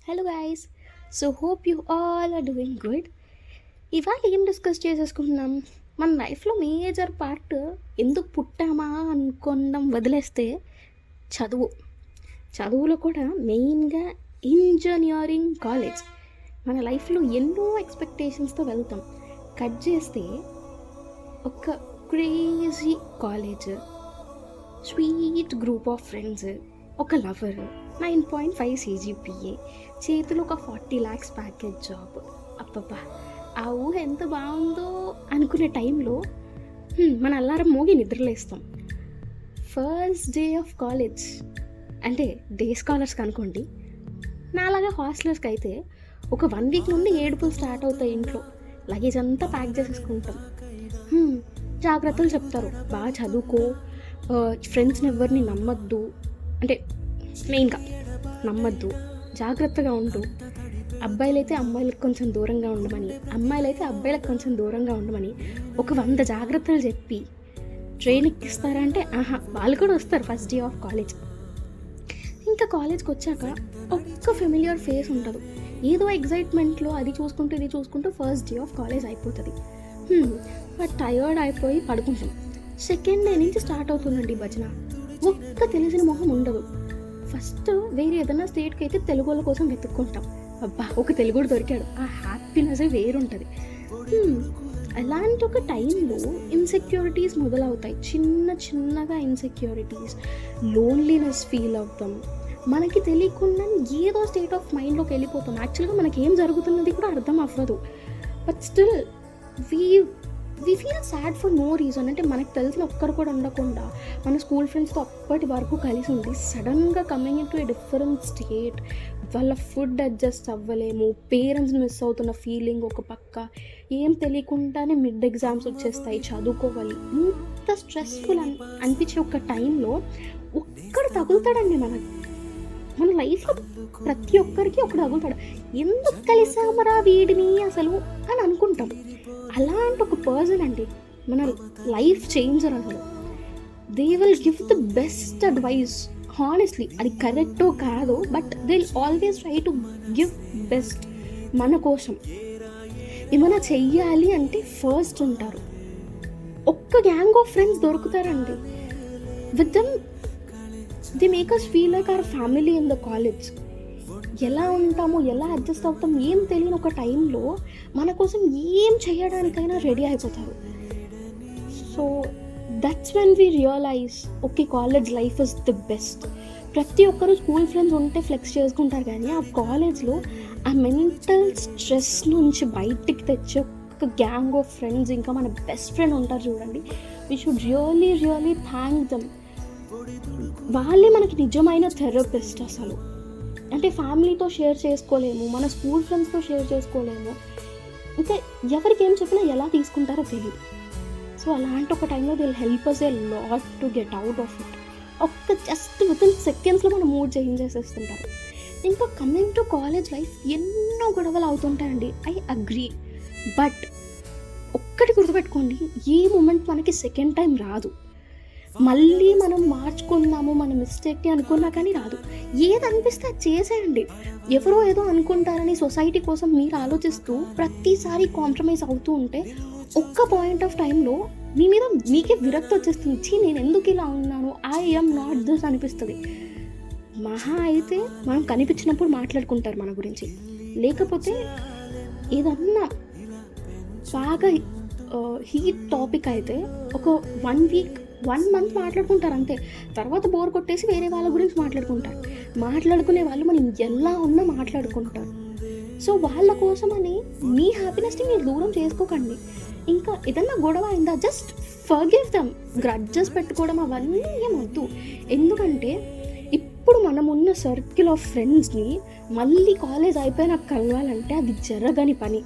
Hello guys. So hope you all are doing good. ఇవాళ ఏం discuss చేసేసుకుంటున్నాం? మన లైఫ్లో మేజర్ పార్ట్ ఎందుకు పుట్టామా అనుకోవడం వదిలేస్తే చదువు. చదువులో కూడా మెయిన్గా ఇంజనీరింగ్ కాలేజ్. మన లైఫ్లో ఎన్నో ఎక్స్పెక్టేషన్స్తో వెళ్తాం. కట్ చేస్తే ఒక crazy college, sweet group of friends, ఒక లవర్, 9.5 CGPA, చేతిలో ఒక 40 lakhs ప్యాకేజ్ జాబ్. అబ్బబ్బా, ఆ ఊహ ఎంత బాగుందో అనుకునే టైంలో మన అలారం మోగి నిద్రలేస్తాం. ఫస్ట్ డే ఆఫ్ కాలేజ్ అంటే డే స్కాలర్స్కి అనుకోండి, నాలాగా హాస్టలర్స్కి అయితే ఒక 1 week నుండి ఏడుపులు స్టార్ట్ అవుతాయి. ఇంట్లో లగేజ్ అంతా ప్యాక్ చేసేసుకుంటాం. జాగ్రత్తలు చెప్తారు, బాగా చదువుకో, ఫ్రెండ్స్ని ఎవరిని నమ్మద్దు, అంటే మెయిన్గా నమ్మద్దు, జాగ్రత్తగా ఉండు, అబ్బాయిలైతే అమ్మాయిలకు కొంచెం దూరంగా ఉండమని, అమ్మాయిలైతే అబ్బాయిలకు కొంచెం దూరంగా ఉండమని ఒక 100 జాగ్రత్తలు చెప్పి ట్రైన్ ఎక్కిస్తారా అంటే వాళ్ళు కూడా వస్తారు ఫస్ట్ డే ఆఫ్ కాలేజ్. ఇంకా కాలేజ్కి వచ్చాక ఒక్క ఫెమిలియర్ ఫేస్ ఉంటుంది. ఏదో ఎగ్జైట్మెంట్లో అది చూసుకుంటూ ఇది చూసుకుంటూ ఫస్ట్ డే ఆఫ్ కాలేజ్ అయిపోతుంది. టయర్డ్ అయిపోయి పడుకుంటాం. సెకండ్ డే నుంచి స్టార్ట్ అవుతుందండి భజన. ఒక్క తెలిసిన మొహం ఉండదు. ఫస్ట్ వేరే ఏదైనా స్టేట్కి అయితే తెలుగు వాళ్ళ కోసం వెతుక్కుంటాం. అబ్బా, ఒక తెలుగుడు దొరికాడు, ఆ హ్యాపీనెస్ వేరుంటుంది. అలాంటి ఒక టైంలో ఇన్సెక్యూరిటీస్ మొదలవుతాయి. చిన్నగా ఇన్సెక్యూరిటీస్, లోన్లీనెస్ ఫీల్ అవుతాం. మనకి తెలియకుండా ఏదో స్టేట్ ఆఫ్ మైండ్లోకి వెళ్ళిపోతాం. యాక్చువల్గా మనకి ఏం జరుగుతున్నది కూడా అర్థం అవ్వదు. But still we feel sad for no reason. అంటే మనకు తెలిసిన ఒక్కరు కూడా ఉండకుండా మన స్కూల్ ఫ్రెండ్స్తో అప్పటి వరకు కలిసి ఉండి సడన్గా coming in to a different state, వాళ్ళ ఫుడ్ అడ్జస్ట్ అవ్వలేము, పేరెంట్స్ని మిస్ అవుతున్న ఫీలింగ్ ఒక పక్క, ఏం తెలియకుండానే మిడ్ ఎగ్జామ్స్ వచ్చేస్తాయి, చదువుకోవాలి, ఇంత స్ట్రెస్ఫుల్ అనిపించే ఒక టైంలో ఒక్కడు తగులుతాడండి మన లైఫ్లో. ప్రతి ఒక్కరికి ఒకడు తగులుతాడు. ఎందుకు కలిసామరా వీడిని అసలు అని అనుకుంటాం. అలాంటి ఒక పర్సన్ అండి మన లైఫ్ చేంజర్. అసలు they will give the best advice. Honestly అది కరెక్టో కాదో, but they will always try to give best మన కోసం. ఏమైనా చెయ్యాలి అంటే ఫస్ట్ ఉంటారు. ఒక్క గ్యాంగ్ ఆఫ్ ఫ్రెండ్స్ దొరుకుతారండి. With them they make us feel like our family in the college. ఎలా ఉంటామో, ఎలా అడ్జస్ట్ అవుతాం ఏం తెలియని ఒక టైంలో మన కోసం ఏం చేయడానికైనా రెడీ అయిపోతారు. So that's when we realise okay, college life is the best. ప్రతి ఒక్కరు స్కూల్ ఫ్రెండ్స్ ఉంటే ఫ్లెక్స్ చేసుకుంటారు, కానీ ఆ కాలేజ్లో ఆ మెంటల్ స్ట్రెస్ నుంచి బయటికి తెచ్చే ఒక గ్యాంగ్ ఆఫ్ ఫ్రెండ్స్, ఇంకా మన బెస్ట్ ఫ్రెండ్ ఉంటారు చూడండి. We should really thank them. వాళ్ళే మనకి నిజమైన థెరపిస్ట్. అసలు అంటే ఫ్యామిలీతో షేర్ చేసుకోలేము, మన స్కూల్ ఫ్రెండ్స్తో షేర్ చేసుకోలేము, ఇంకా ఎవరికి ఏం చెప్పినా ఎలా తీసుకుంటారో తెలియదు. సో అలాంటి ఒక టైంలో they will help us a lot to get out of it. ఒక్క జస్ట్ వితిన్ సెకండ్స్లో మన మూడ్ చేంజ్ చేసేస్తుంటారు. ఇంకా కమింగ్ టు కాలేజ్ లైఫ్ ఎన్నో గొడవలు అవుతుంటాయండి, ఐ అగ్రీ. బట్ ఒక్కటి గుర్తుపెట్టుకోండి, ఏ మూమెంట్ మనకి సెకండ్ టైం రాదు. మళ్ళీ మనం మార్చుకుందాము మన మిస్టేక్ని అనుకున్నా కానీ రాదు. ఏది అనిపిస్తే అది చేసేయండి. ఎవరో ఏదో అనుకుంటారని సొసైటీ కోసం మీరు ఆలోచిస్తూ ప్రతిసారి కాంప్రమైజ్ అవుతూ ఉంటే ఒక్క పాయింట్ ఆఫ్ టైంలో మీ మీద మీకే విరక్తి వచ్చేస్తుంది. నేను ఎందుకు ఇలా ఉన్నాను, ఐ యామ్ నాట్ దిస్ అనిపిస్తుంది. మహా అయితే మనం కనిపించినప్పుడు మాట్లాడుకుంటారు మన గురించి, లేకపోతే ఏదన్నా బాగా హీట్ టాపిక్ అయితే ఒక 1 week 1 month మాట్లాడుకుంటారు అంతే. తర్వాత బోర్ కొట్టేసి వేరే వాళ్ళ గురించి మాట్లాడుకుంటారు. మాట్లాడుకునే వాళ్ళు మనం ఎలా ఉన్నా మాట్లాడుకుంటారు. సో వాళ్ళ కోసమని మీ హ్యాపీనెస్ని మీరు దూరం చేసుకోకండి. ఇంకా ఏదన్నా గొడవ అయిందా, జస్ట్ ఫర్గివ్ దెమ్. గ్రడ్జెస్ పెట్టుకోవడం అవన్నీ ఏమొద్దు. ఎందుకంటే ఇప్పుడు మనం ఉన్న సర్కిల్ ఆఫ్ ఫ్రెండ్స్ని మళ్ళీ కాలేజ్ అయిపోయినాక కలవాలంటే అది జరగని పని.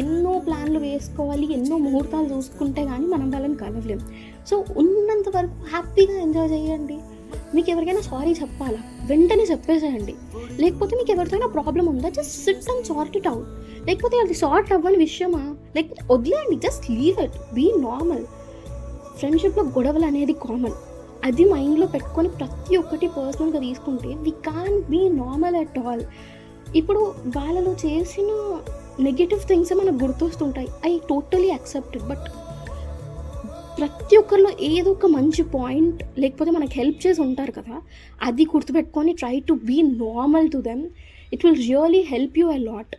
ఎన్నో ప్లాన్లు వేసుకోవాలి, ఎన్నో ముహూర్తాలు చూసుకుంటే కానీ మనం వాళ్ళని కలవలేం. సో ఉన్నంత వరకు హ్యాపీగా ఎంజాయ్ చేయండి. మీకు ఎవరికైనా సారీ చెప్పాలా, వెంటనే చెప్పేసేయండి. లేకపోతే మీకు ఎవరికైనా ప్రాబ్లం ఉందా, just sit and sort it out. లేకపోతే అది సార్ట్ అవ్వని విషయమా, లేకపోతే వదిలేయండి, just leave it, be normal. ఫ్రెండ్షిప్లో గొడవలు అనేది కామన్. అది మైండ్లో పెట్టుకొని ప్రతి ఒక్కటి పర్సనల్గా తీసుకుంటే we can't be normal at all. ఇప్పుడు వాళ్ళలో చేసిన నెగటివ్ థింగ్స్ మనకు గుర్తొస్తుంటాయి. I totally accepted. బట్ ప్రతి ఒక్కరిలో ఏదో ఒక మంచి పాయింట్ లేకపోతే మనకు హెల్ప్ చేసి ఉంటారు కదా, అది గుర్తుపెట్టుకొని try to be normal to them. It will really help you a lot.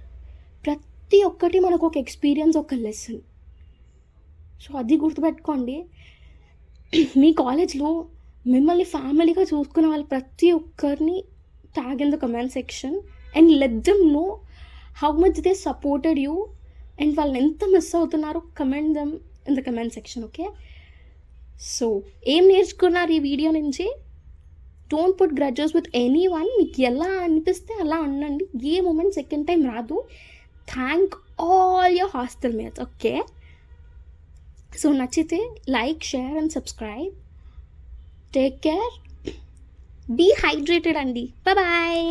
ప్రతి ఒక్కటి మనకు ఒక ఎక్స్పీరియన్స్, ఒక లెసన్. సో అది గుర్తుపెట్టుకోండి. మీ కాలేజ్లో మిమ్మల్ని ఫ్యామిలీగా చూసుకునే వాళ్ళు ప్రతి ఒక్కరిని tag in the comment section and let them know how much they supported you and వాళ్ళని ఎంత మిస్ అవుతున్నారో comment them in the comment section. Okay, so ఏం నేర్చుకున్నారు ఈ వీడియో నుంచి? Don't put grudges with anyone. మీకు ఎలా అనిపిస్తే అలా ఉండండి. ఏ మూమెంట్ సెకండ్ టైం రాదు. Thank all your hostel mates. Okay, so నచ్చితే like, share and subscribe. Take care, be hydrated అండి. బాయ్.